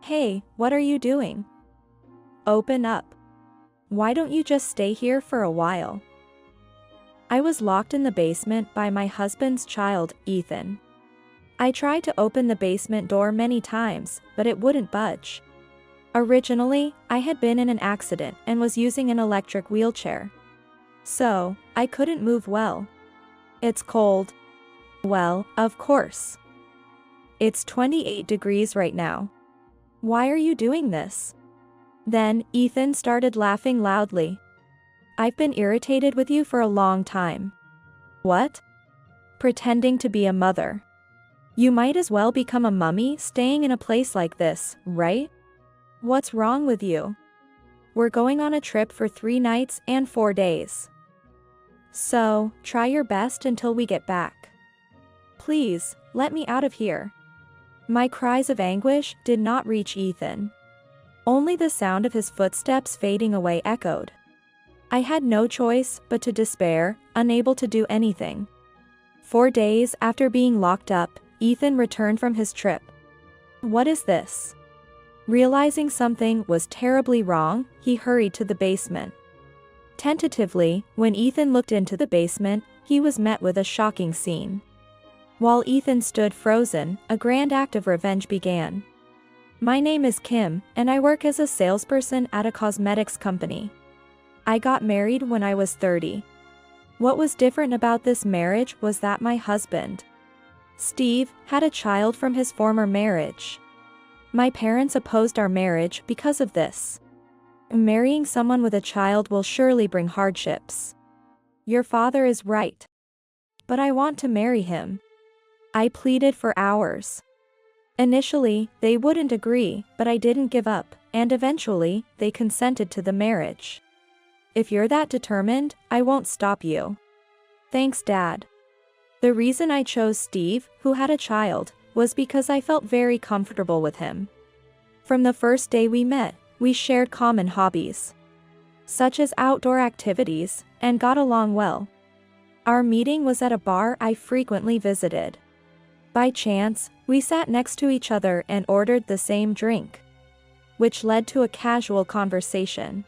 Hey, what are you doing? Open up. Why don't you just stay here for a while? I was locked in the basement by my husband's child, Ethan. I tried to open the basement door many times, but it wouldn't budge. Originally, I had been in an accident and was using an electric wheelchair. So, I couldn't move well. It's cold. Well, of course. It's 28 degrees right now. Why are you doing this? Then, Ethan started laughing loudly. I've been irritated with you for a long time. What? Pretending to be a mother. You might as well become a mummy staying in a place like this, right? What's wrong with you? We're going on a trip for 3 nights and 4 days. So, try your best until we get back. Please, let me out of here. My cries of anguish did not reach Ethan. Only the sound of his footsteps fading away echoed. I had no choice but to despair, unable to do anything. 4 days after being locked up, Ethan returned from his trip. What is this? Realizing something was terribly wrong, he hurried to the basement. Tentatively, when Ethan looked into the basement, he was met with a shocking scene. While Ethan stood frozen, a grand act of revenge began. My name is Kim, and I work as a salesperson at a cosmetics company. I got married when I was 30. What was different about this marriage was that my husband, Steve, had a child from his former marriage. My parents opposed our marriage because of this. Marrying someone with a child will surely bring hardships. Your father is right. But I want to marry him. I pleaded for hours. Initially, they wouldn't agree, but I didn't give up, and eventually, they consented to the marriage. If you're that determined, I won't stop you. Thanks, Dad. The reason I chose Steve, who had a child, was because I felt very comfortable with him. From the first day we met, we shared common hobbies, such as outdoor activities, and got along well. Our meeting was at a bar I frequently visited. By chance, we sat next to each other and ordered the same drink, which led to a casual conversation.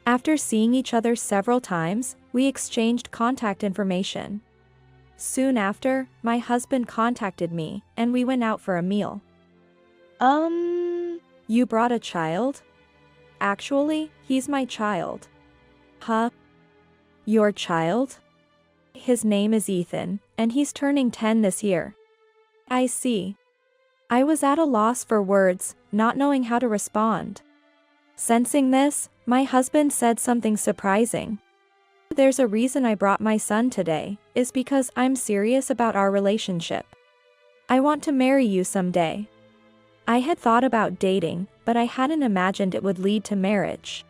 After seeing each other several times, we exchanged contact information. Soon after, my husband contacted me, and we went out for a meal. You brought a child? Actually, he's my child. Huh? Your child? His name is Ethan, and he's turning 10 this year. I see. I was at a loss for words, not knowing how to respond. Sensing this, my husband said something surprising. There's a reason I brought my son today, is because I'm serious about our relationship. I want to marry you someday. I had thought about dating, but I hadn't imagined it would lead to marriage.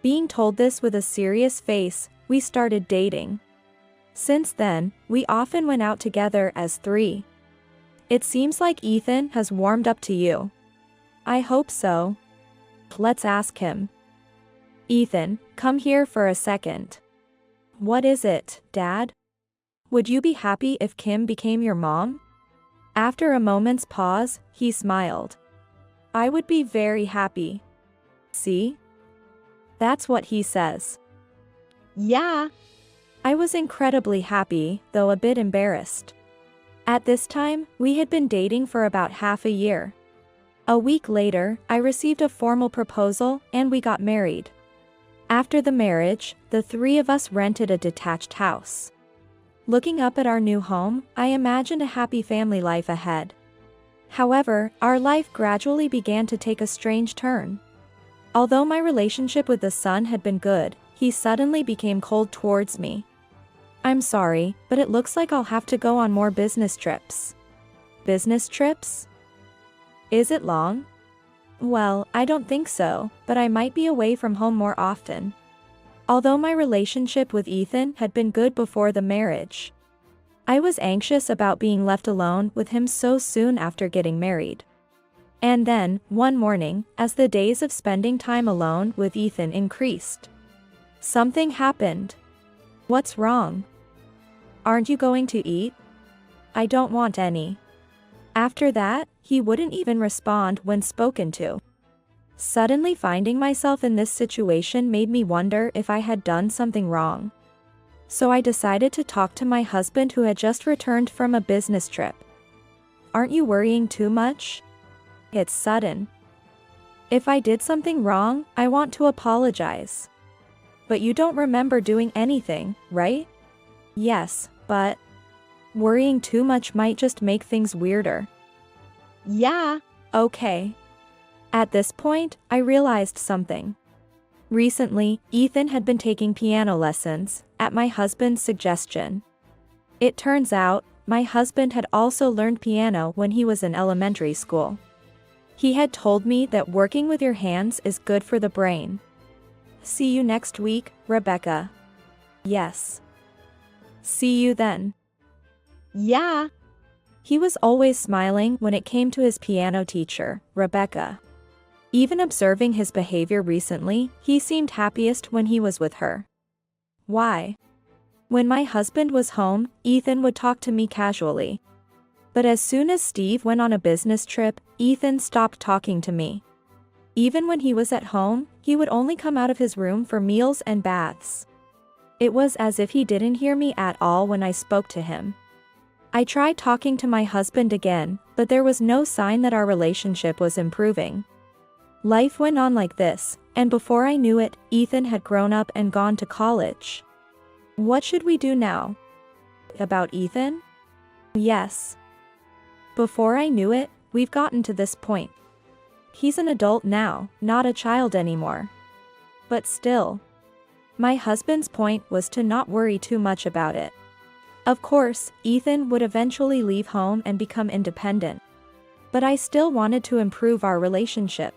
Being told this with a serious face, we started dating. Since then, we often went out together as 3. It seems like Ethan has warmed up to you. I hope so. Let's ask him. Ethan, come here for a second. What is it, Dad? Would you be happy if Kim became your mom? After a moment's pause, he smiled. I would be very happy. See? That's what he says. Yeah. I was incredibly happy, though a bit embarrassed. At this time, we had been dating for about half a year. A week later, I received a formal proposal, and we got married. After the marriage, the 3 of us rented a detached house. Looking up at our new home, I imagined a happy family life ahead. However, our life gradually began to take a strange turn. Although my relationship with the son had been good, he suddenly became cold towards me. I'm sorry, but it looks like I'll have to go on more business trips. Business trips? Is it long? Well, I don't think so, but I might be away from home more often. Although my relationship with Ethan had been good before the marriage, I was anxious about being left alone with him so soon after getting married. And then, one morning, as the days of spending time alone with Ethan increased, something happened. What's wrong? Aren't you going to eat? I don't want any. After that, he wouldn't even respond when spoken to. Suddenly finding myself in this situation made me wonder if I had done something wrong. So I decided to talk to my husband, who had just returned from a business trip. "Aren't you worrying too much? It's sudden. If I did something wrong, I want to apologize. But you don't remember doing anything, right?" "Yes, but worrying too much might just make things weirder." Yeah. "Okay." At this point, I realized something. Recently, Ethan had been taking piano lessons, at my husband's suggestion. It turns out, my husband had also learned piano when he was in elementary school. He had told me that working with your hands is good for the brain. "See you next week, Rebecca." "Yes." "See you then." Yeah. He was always smiling when it came to his piano teacher, Rebecca. Even observing his behavior recently, he seemed happiest when he was with her. Why? When my husband was home, Ethan would talk to me casually. But as soon as Steve went on a business trip, Ethan stopped talking to me. Even when he was at home, he would only come out of his room for meals and baths. It was as if he didn't hear me at all when I spoke to him. I tried talking to my husband again, but there was no sign that our relationship was improving. Life went on like this, and before I knew it, Ethan had grown up and gone to college. What should we do now? About Ethan? Yes. Before I knew it, we've gotten to this point. He's an adult now, not a child anymore. But still. My husband's point was to not worry too much about it. Of course, Ethan would eventually leave home and become independent. But I still wanted to improve our relationship.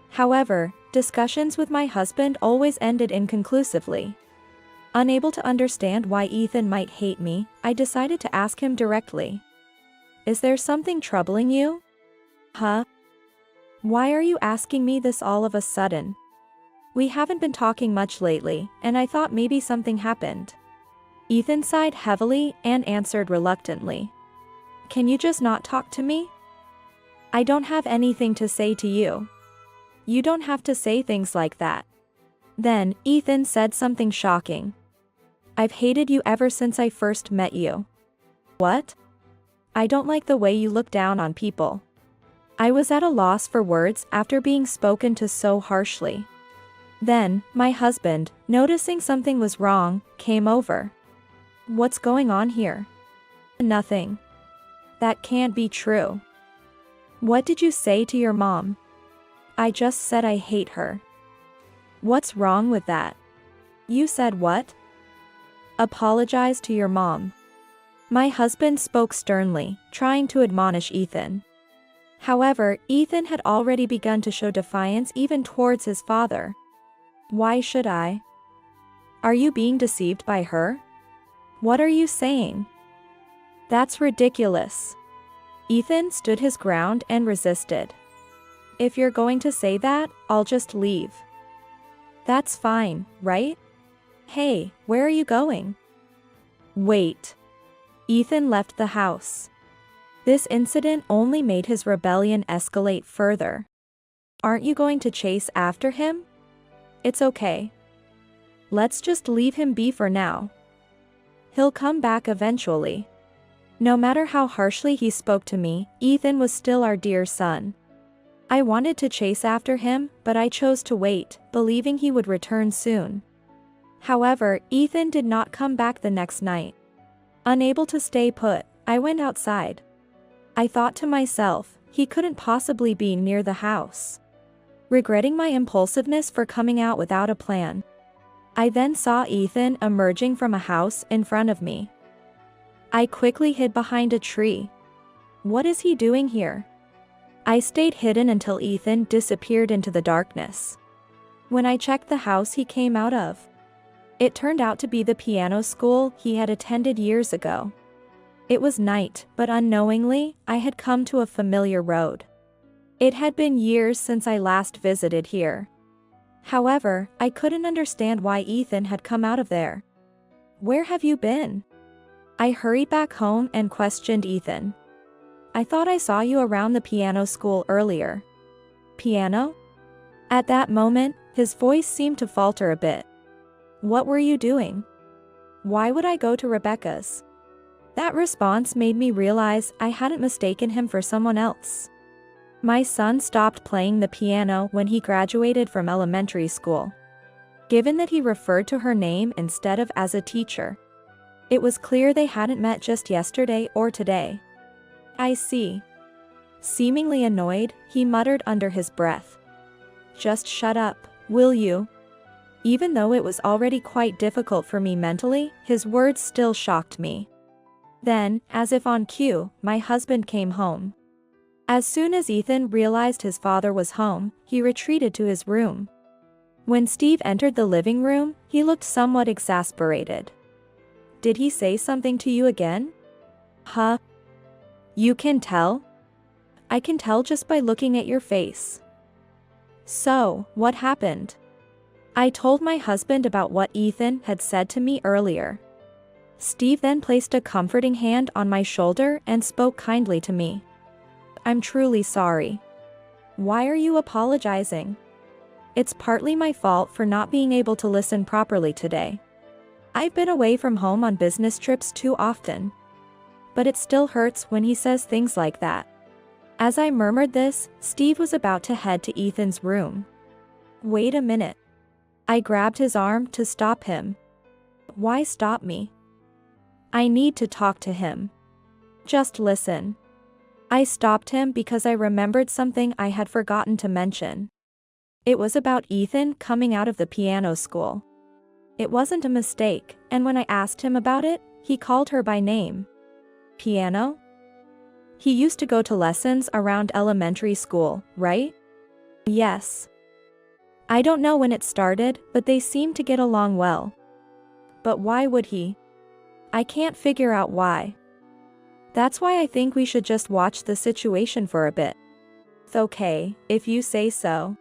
However, discussions with my husband always ended inconclusively. Unable to understand why Ethan might hate me, I decided to ask him directly. "Is there something troubling you?" "Huh? Why are you asking me this all of a sudden? We haven't been talking much lately, and I thought maybe something happened." Ethan sighed heavily and answered reluctantly. "Can you just not talk to me? I don't have anything to say to you." "You don't have to say things like that." Then, Ethan said something shocking. "I've hated you ever since I first met you." "What?" "I don't like the way you look down on people." I was at a loss for words after being spoken to so harshly. Then, my husband, noticing something was wrong, came over. "What's going on here?" "Nothing." "That can't be true." "What did you say to your mom?" "I just said I hate her." "What's wrong with that?" "You said what?" "Apologize to your mom." My husband spoke sternly, trying to admonish Ethan. However, Ethan had already begun to show defiance even towards his father. "Why should I? Are you being deceived by her? What are you saying? That's ridiculous." Ethan stood his ground and resisted. "If you're going to say that, I'll just leave." "That's fine, right? Hey, where are you going?" "Wait." Ethan left the house. This incident only made his rebellion escalate further. "Aren't you going to chase after him?" "It's okay. Let's just leave him be for now. He'll come back eventually." No matter how harshly he spoke to me, Ethan was still our dear son. I wanted to chase after him, but I chose to wait, believing he would return soon. However, Ethan did not come back the next night. Unable to stay put, I went outside. I thought to myself, he couldn't possibly be near the house. Regretting my impulsiveness for coming out without a plan, I then saw Ethan emerging from a house in front of me. I quickly hid behind a tree. What is he doing here? I stayed hidden until Ethan disappeared into the darkness. When I checked the house he came out of, it turned out to be the piano school he had attended years ago. It was night, but unknowingly, I had come to a familiar road. It had been years since I last visited here. However, I couldn't understand why Ethan had come out of there. "Where have you been?" I hurried back home and questioned Ethan. I thought I saw you around the piano school earlier. Piano? At that moment, his voice seemed to falter a bit. What were you doing? Why would I go to Rebecca's? That response made me realize I hadn't mistaken him for someone else. My son stopped playing the piano when he graduated from elementary school. Given that he referred to her name instead of as a teacher, it was clear they hadn't met just yesterday or today. I see. Seemingly annoyed, he muttered under his breath. Just shut up, will you? Even though it was already quite difficult for me mentally, his words still shocked me. Then, as if on cue, my husband came home. As soon as Ethan realized his father was home, he retreated to his room. When Steve entered the living room, he looked somewhat exasperated. Did he say something to you again? Huh? You can tell? I can tell just by looking at your face. So, what happened? I told my husband about what Ethan had said to me earlier. Steve then placed a comforting hand on my shoulder and spoke kindly to me. I'm truly sorry. Why are you apologizing? It's partly my fault for not being able to listen properly today. I've been away from home on business trips too often. But it still hurts when he says things like that. As I murmured this, Steve was about to head to Ethan's room. Wait a minute. I grabbed his arm to stop him. Why stop me? I need to talk to him. Just listen. I stopped him because I remembered something I had forgotten to mention. It was about Ethan coming out of the piano school. It wasn't a mistake, and when I asked him about it, he called her by name. Piano? He used to go to lessons around elementary school, right? Yes. I don't know when it started, but they seem to get along well. But why would he? I can't figure out why. That's why I think we should just watch the situation for a bit. Okay, if you say so.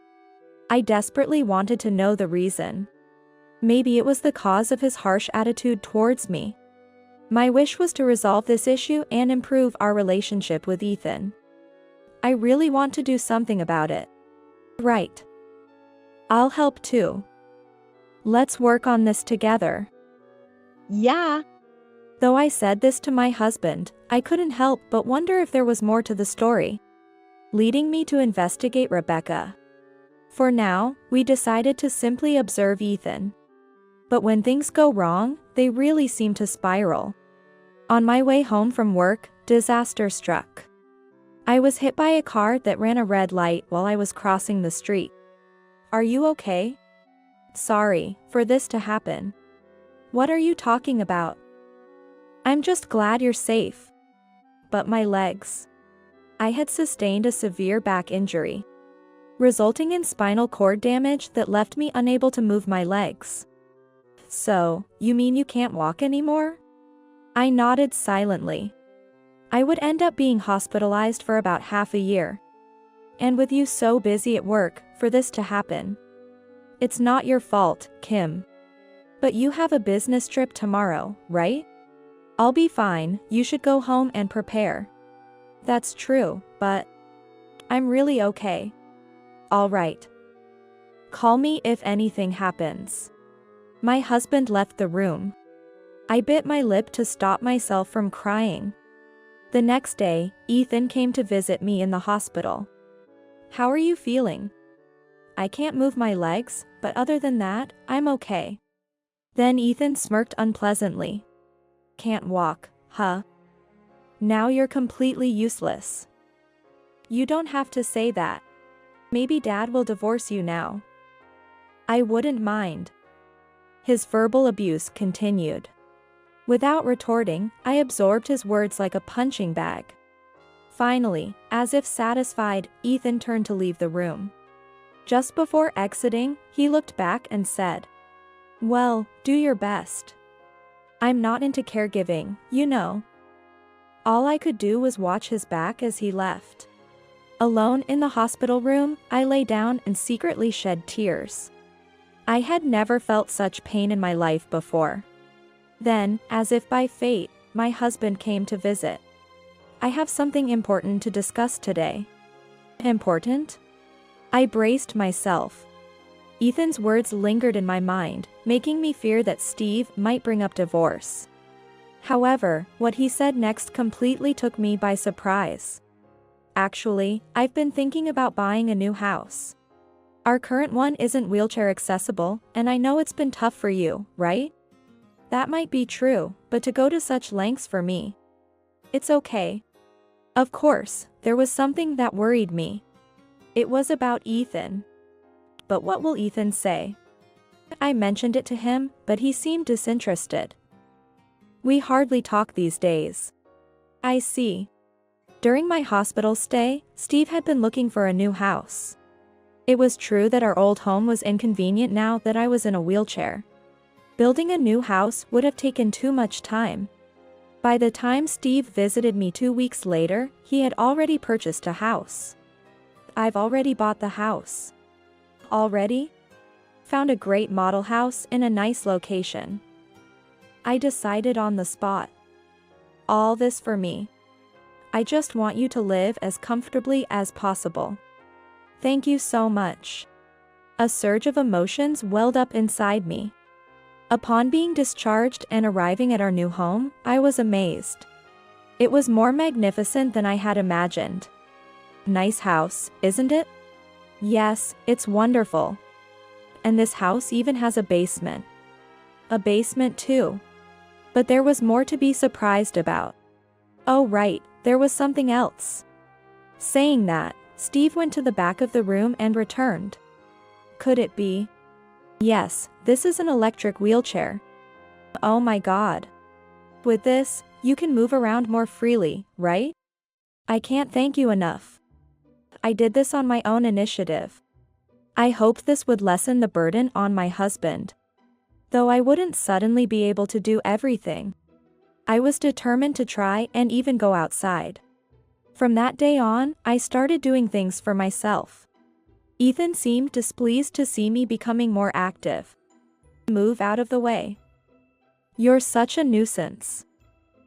I desperately wanted to know the reason. Maybe it was the cause of his harsh attitude towards me. My wish was to resolve this issue and improve our relationship with Ethan. I really want to do something about it. Right. I'll help too. Let's work on this together. Yeah. Though I said this to my husband, I couldn't help but wonder if there was more to the story, leading me to investigate Rebecca. For now, we decided to simply observe Ethan. But when things go wrong, they really seem to spiral. On my way home from work, disaster struck. I was hit by a car that ran a red light while I was crossing the street. Are you okay? Sorry for this to happen. What are you talking about? I'm just glad you're safe. But my legs. I had sustained a severe back injury, resulting in spinal cord damage that left me unable to move my legs. So, you mean you can't walk anymore? I nodded silently. I would end up being hospitalized for about half a year. And with you so busy at work, for this to happen. It's not your fault, Kim. But you have a business trip tomorrow, right? I'll be fine, you should go home and prepare. That's true, but I'm really okay. All right. Call me if anything happens. My husband left the room. I bit my lip to stop myself from crying. The next day, Ethan came to visit me in the hospital. How are you feeling? I can't move my legs, but other than that, I'm okay. Then Ethan smirked unpleasantly. Can't walk, huh? Now you're completely useless. You don't have to say that. Maybe Dad will divorce you now. I wouldn't mind. His verbal abuse continued. Without retorting, I absorbed his words like a punching bag. Finally, as if satisfied, Ethan turned to leave the room. Just before exiting, he looked back and said, "Well, do your best. I'm not into caregiving, you know." All I could do was watch his back as he left. Alone in the hospital room, I lay down and secretly shed tears. I had never felt such pain in my life before. Then, as if by fate, my husband came to visit. I have something important to discuss today. Important? I braced myself. Ethan's words lingered in my mind, making me fear that Steve might bring up divorce. However, what he said next completely took me by surprise. Actually, I've been thinking about buying a new house. Our current one isn't wheelchair accessible, and I know it's been tough for you, right? That might be true, but to go to such lengths for me. It's okay. Of course, there was something that worried me. It was about Ethan. But what will Ethan say? I mentioned it to him, but he seemed disinterested. We hardly talk these days. I see. During my hospital stay, Steve had been looking for a new house. It was true that our old home was inconvenient now that I was in a wheelchair. Building a new house would have taken too much time. By the time Steve visited me 2 weeks later, he had already purchased a house. I've already bought the house. Already? Found a great model house in a nice location. I decided on the spot. All this for me. I just want you to live as comfortably as possible. Thank you so much. A surge of emotions welled up inside me. Upon being discharged and arriving at our new home, I was amazed. It was more magnificent than I had imagined. Nice house, isn't it? Yes, it's wonderful. And this house even has a basement. A basement too. But there was more to be surprised about. Oh right, there was something else. Saying that, Steve went to the back of the room and returned. Could it be? Yes, this is an electric wheelchair. Oh my God. With this, you can move around more freely, right? I can't thank you enough. I did this on my own initiative. I hoped this would lessen the burden on my husband. Though I wouldn't suddenly be able to do everything. I was determined to try and even go outside. From that day on, I started doing things for myself. Ethan seemed displeased to see me becoming more active. Move out of the way. You're such a nuisance.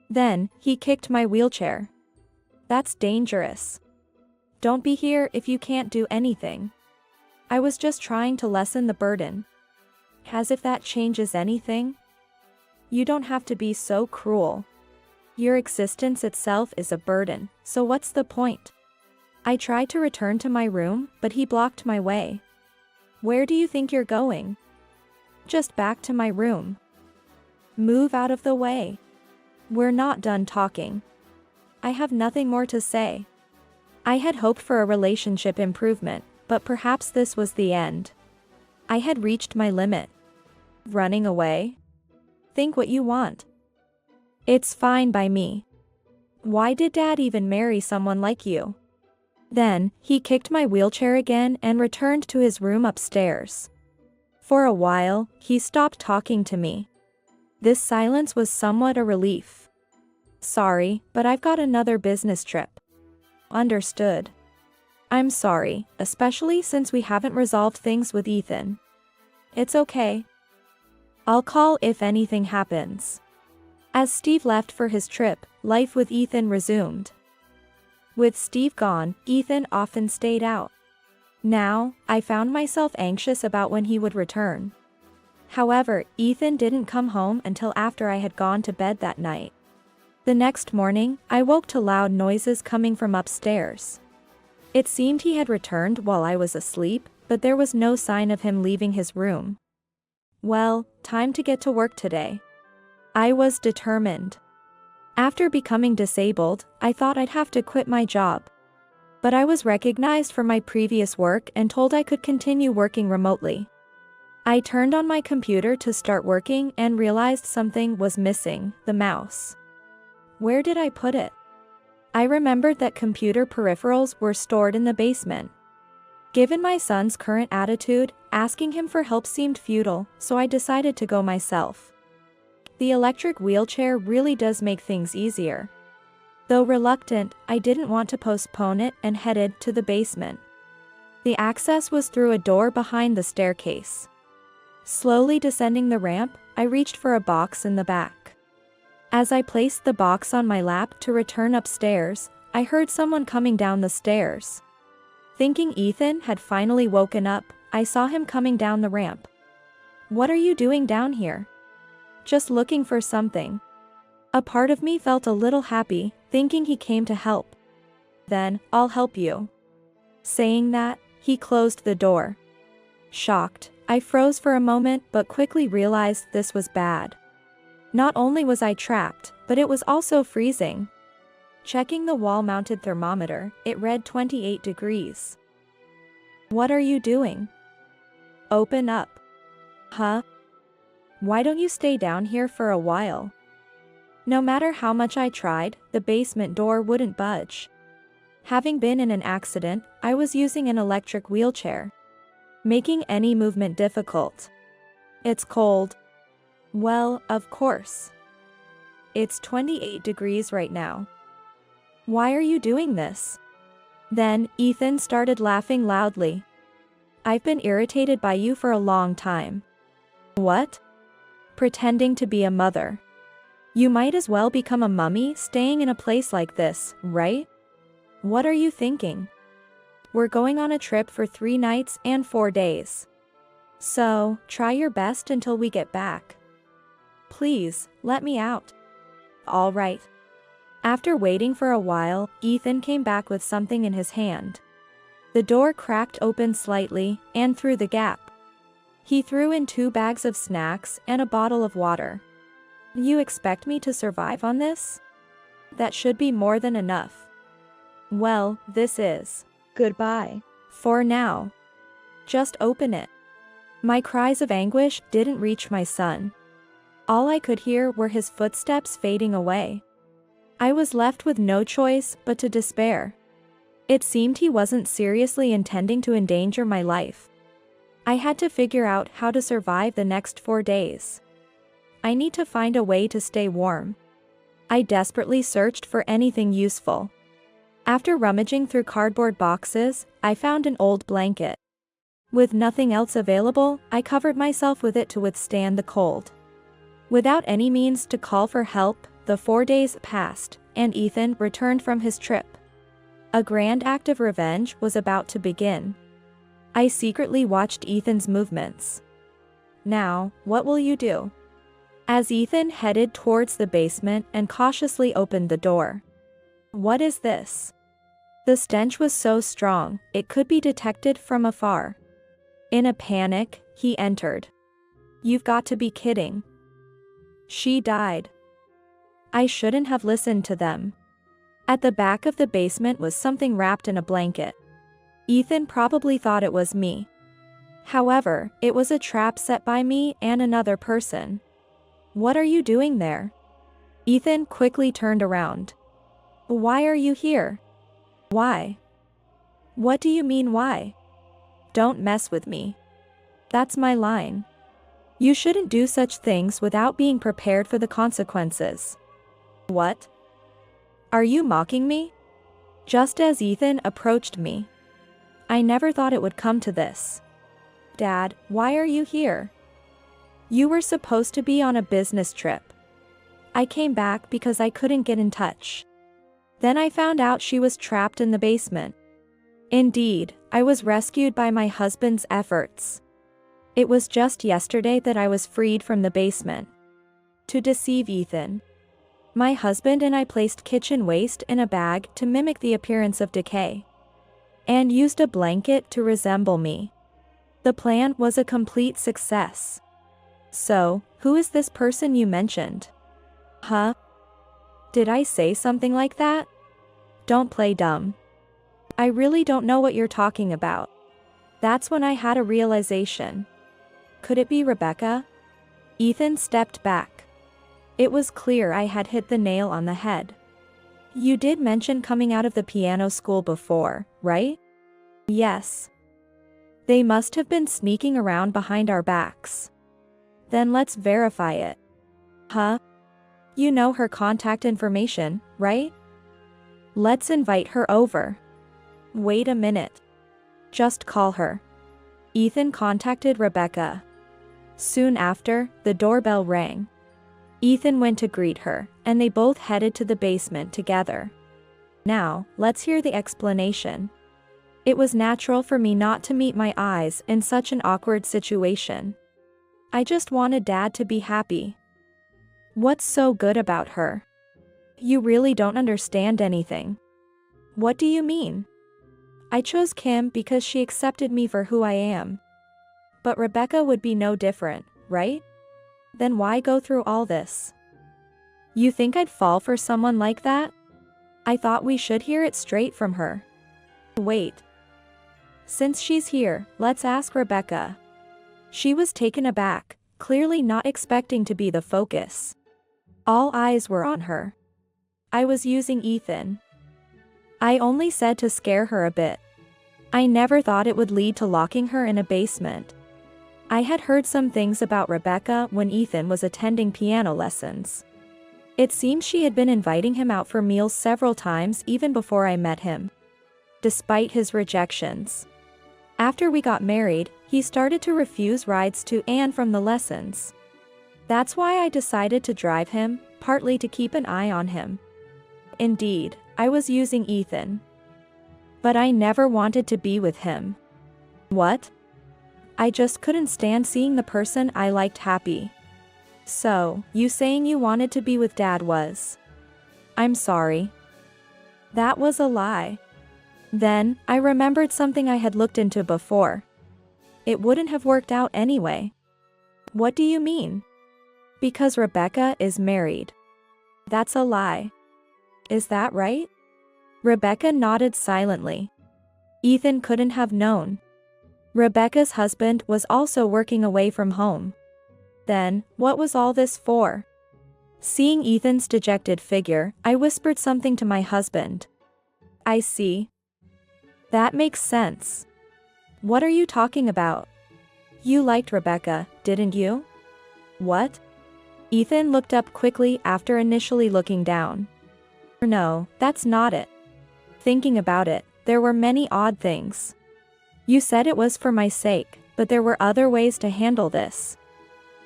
Then, he kicked my wheelchair. That's dangerous. Don't be here if you can't do anything. I was just trying to lessen the burden. As if that changes anything. You don't have to be so cruel. Your existence itself is a burden, so what's the point? I tried to return to my room, but he blocked my way. Where do you think you're going? Just back to my room. Move out of the way. We're not done talking. I have nothing more to say. I had hoped for a relationship improvement, but perhaps this was the end. I had reached my limit. Running away? Think what you want. It's fine by me. Why did Dad even marry someone like you? Then, he kicked my wheelchair again and returned to his room upstairs. For a while, he stopped talking to me. This silence was somewhat a relief. Sorry, but I've got another business trip. Understood. I'm sorry, especially since we haven't resolved things with Ethan. It's okay. I'll call if anything happens. As Steve left for his trip, life with Ethan resumed. With Steve gone, Ethan often stayed out. Now, I found myself anxious about when he would return. However, Ethan didn't come home until after I had gone to bed that night. The next morning, I woke to loud noises coming from upstairs. It seemed he had returned while I was asleep, but there was no sign of him leaving his room. Well, time to get to work today. I was determined. After becoming disabled, I thought I'd have to quit my job. But I was recognized for my previous work and told I could continue working remotely. I turned on my computer to start working and realized something was missing: the mouse. Where did I put it? I remembered that computer peripherals were stored in the basement. Given my son's current attitude, asking him for help seemed futile, so I decided to go myself. The electric wheelchair really does make things easier. Though reluctant, I didn't want to postpone it and headed to the basement. The access was through a door behind the staircase. Slowly descending the ramp, I reached for a box in the back. As I placed the box on my lap to return upstairs, I heard someone coming down the stairs. Thinking Ethan had finally woken up, I saw him coming down the ramp. "What are you doing down here?" "Just looking for something." A part of me felt a little happy, thinking he came to help. "Then, I'll help you." Saying that, he closed the door. Shocked, I froze for a moment but quickly realized this was bad. Not only was I trapped, but it was also freezing. Checking the wall-mounted thermometer, it read 28 degrees. "What are you doing?" "Open up." "Huh? Why don't you stay down here for a while?" No matter how much I tried, the basement door wouldn't budge. Having been in an accident, I was using an electric wheelchair, making any movement difficult. "It's cold." "Well, of course. It's 28 degrees right now. Why are you doing this?" Then, Ethan started laughing loudly. "I've been irritated by you for a long time." "What?" "Pretending to be a mother. You might as well become a mummy staying in a place like this, right?" "What are you thinking? We're going on a trip for 3 nights and 4 days. So, try your best until we get back. Please, let me out." "All right." After waiting for a while, Ethan came back with something in his hand. The door cracked open slightly, and through the gap, he threw in 2 bags of snacks and a bottle of water. "You expect me to survive on this? That should be more than enough." "Well, this is. Goodbye. For now. Just open it." My cries of anguish didn't reach my son. All I could hear were his footsteps fading away. I was left with no choice but to despair. It seemed he wasn't seriously intending to endanger my life. I had to figure out how to survive the next 4 days. I need to find a way to stay warm. I desperately searched for anything useful. After rummaging through cardboard boxes, I found an old blanket. With nothing else available, I covered myself with it to withstand the cold. Without any means to call for help, the 4 days passed, and Ethan returned from his trip. A grand act of revenge was about to begin. I secretly watched Ethan's movements. "Now, what will you do?" As Ethan headed towards the basement and cautiously opened the door. "What is this?" The stench was so strong, it could be detected from afar. In a panic, he entered. "You've got to be kidding. She died." I shouldn't have listened to them. At the back of the basement was something wrapped in a blanket. Ethan probably thought it was me. However, it was a trap set by me and another person. "What are you doing there?" Ethan quickly turned around. "Why are you here?" "Why?" "What do you mean why?" "Don't mess with me. That's my line. You shouldn't do such things without being prepared for the consequences." "What? Are you mocking me?" Just as Ethan approached me. I never thought it would come to this. "Dad, why are you here?" "You were supposed to be on a business trip. I came back because I couldn't get in touch. Then I found out she was trapped in the basement. Indeed, I was rescued by my husband's efforts. It was just yesterday that I was freed from the basement." To deceive Ethan, my husband and I placed kitchen waste in a bag to mimic the appearance of decay, and used a blanket to resemble me. The plan was a complete success. "So, who is this person you mentioned?" "Huh? Did I say something like that?" "Don't play dumb. I really don't know what you're talking about." That's when I had a realization. Could it be Rebecca? Ethan stepped back. It was clear I had hit the nail on the head. "You did mention coming out of the piano school before, right?" "Yes." "They must have been sneaking around behind our backs." "Then let's verify it." "Huh? You know her contact information, right?" "Let's invite her over." "Wait a minute. Just call her." Ethan contacted Rebecca. Soon after, the doorbell rang. Ethan went to greet her, and they both headed to the basement together. Now, let's hear the explanation. It was natural for me not to meet my eyes in such an awkward situation. I just wanted Dad to be happy. What's so good about her? You really don't understand anything. What do you mean? I chose Kim because she accepted me for who I am. But Rebecca would be no different, right? Then why go through all this? You think I'd fall for someone like that? I thought we should hear it straight from her. Wait. Since she's here, let's ask Rebecca. She was taken aback, clearly not expecting to be the focus. All eyes were on her. I was using Ethan. I only said to scare her a bit. I never thought it would lead to locking her in a basement. I had heard some things about Rebecca when Ethan was attending piano lessons. It seems she had been inviting him out for meals several times even before I met him. Despite his rejections. After we got married, he started to refuse rides to and from the lessons. That's why I decided to drive him, partly to keep an eye on him. Indeed, I was using Ethan. But I never wanted to be with him. What? I just couldn't stand seeing the person I liked happy. So, you saying you wanted to be with Dad was? I'm sorry. That was a lie. Then, I remembered something I had looked into before. It wouldn't have worked out anyway. What do you mean? Because Rebecca is married. That's a lie. Is that right? Rebecca nodded silently. Ethan couldn't have known. Rebecca's husband was also working away from home. Then, what was all this for? Seeing Ethan's dejected figure, I whispered something to my husband. I see. That makes sense. What are you talking about? You liked Rebecca, didn't you? What? Ethan looked up quickly after initially looking down. No, that's not it. Thinking about it, there were many odd things. You said it was for my sake, but there were other ways to handle this.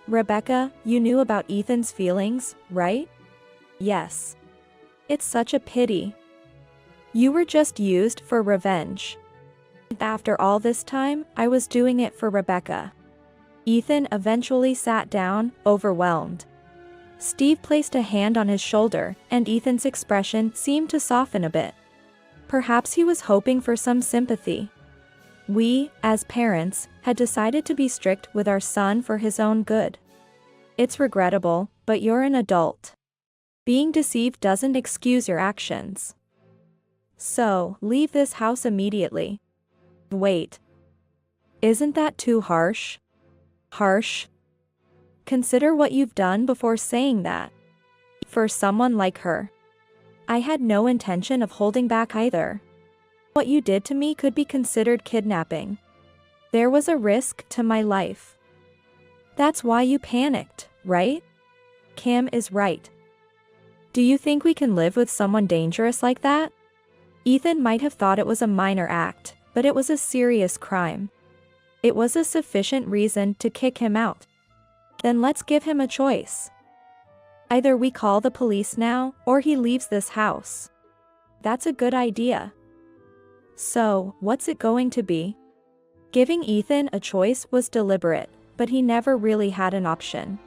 Rebecca, you knew about Ethan's feelings, right? Yes. It's such a pity. You were just used for revenge. After all this time, I was doing it for Rebecca. Ethan eventually sat down, overwhelmed. Steve placed a hand on his shoulder, and Ethan's expression seemed to soften a bit. Perhaps he was hoping for some sympathy. We, as parents, had decided to be strict with our son for his own good. It's regrettable, but you're an adult. Being deceived doesn't excuse your actions. So, leave this house immediately. Wait. Isn't that too harsh? Harsh? Consider what you've done before saying that. For someone like her. I had no intention of holding back either. What you did to me could be considered kidnapping. There was a risk to my life. That's why you panicked, right? Kim is right. Do you think we can live with someone dangerous like that? Ethan might have thought it was a minor act, but it was a serious crime. It was a sufficient reason to kick him out. Then let's give him a choice. Either we call the police now, or he leaves this house. That's a good idea. So, what's it going to be? Giving Ethan a choice was deliberate, but he never really had an option.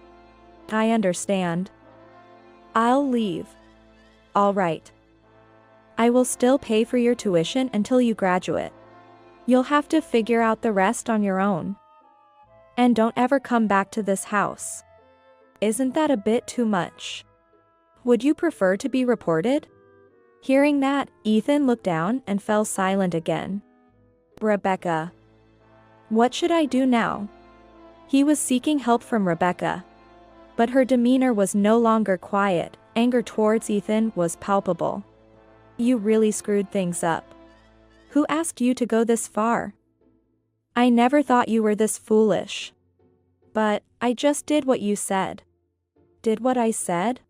I understand. I'll leave. All right. I will still pay for your tuition until you graduate. You'll have to figure out the rest on your own. And don't ever come back to this house. Isn't that a bit too much? Would you prefer to be reported? Hearing that, Ethan looked down and fell silent again. Rebecca. What should I do now? He was seeking help from Rebecca. But her demeanor was no longer quiet, anger towards Ethan was palpable. You really screwed things up. Who asked you to go this far? I never thought you were this foolish. But, I just did what you said. Did what I said?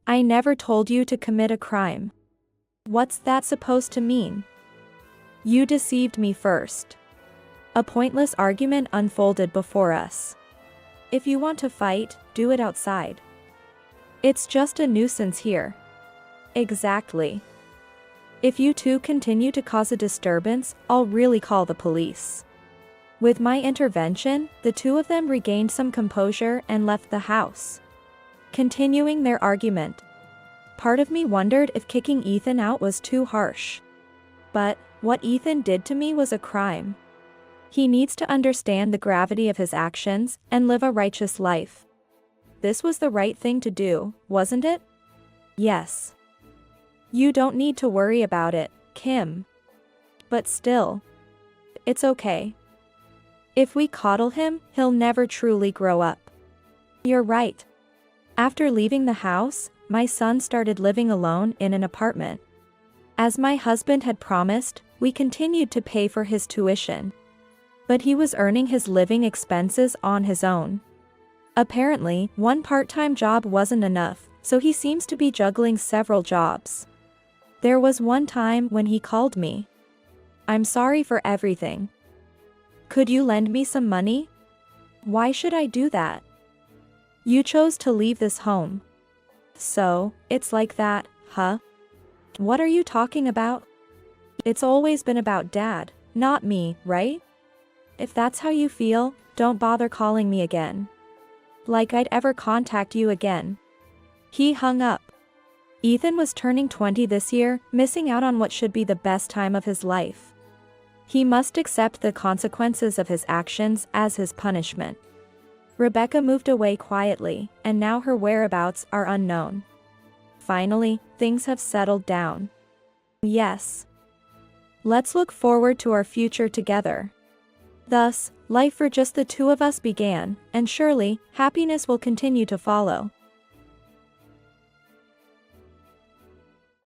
I never told you to commit a crime. What's that supposed to mean? You deceived me first. A pointless argument unfolded before us. If you want to fight, do it outside. It's just a nuisance here. Exactly. If you two continue to cause a disturbance, I'll really call the police. With my intervention, the two of them regained some composure and left the house, continuing their argument. Part of me wondered if kicking Ethan out was too harsh. But what Ethan did to me was a crime. He needs to understand the gravity of his actions and live a righteous life. This was the right thing to do, wasn't it? Yes. You don't need to worry about it, Kim. But still, it's okay. If we coddle him, he'll never truly grow up. You're right. After leaving the house, my son started living alone in an apartment. As my husband had promised, we continued to pay for his tuition. But he was earning his living expenses on his own. Apparently, one part-time job wasn't enough, so he seems to be juggling several jobs. There was one time when he called me. I'm sorry for everything. Could you lend me some money? Why should I do that? You chose to leave this home. So, it's like that, huh? What are you talking about? It's always been about Dad, not me, right? If that's how you feel, don't bother calling me again. Like I'd ever contact you again. He hung up. Ethan was turning 20 this year, missing out on what should be the best time of his life. He must accept the consequences of his actions as his punishment. Rebecca moved away quietly, and now her whereabouts are unknown. Finally, things have settled down. Yes. Let's look forward to our future together. Thus, life for just the two of us began, and surely, happiness will continue to follow.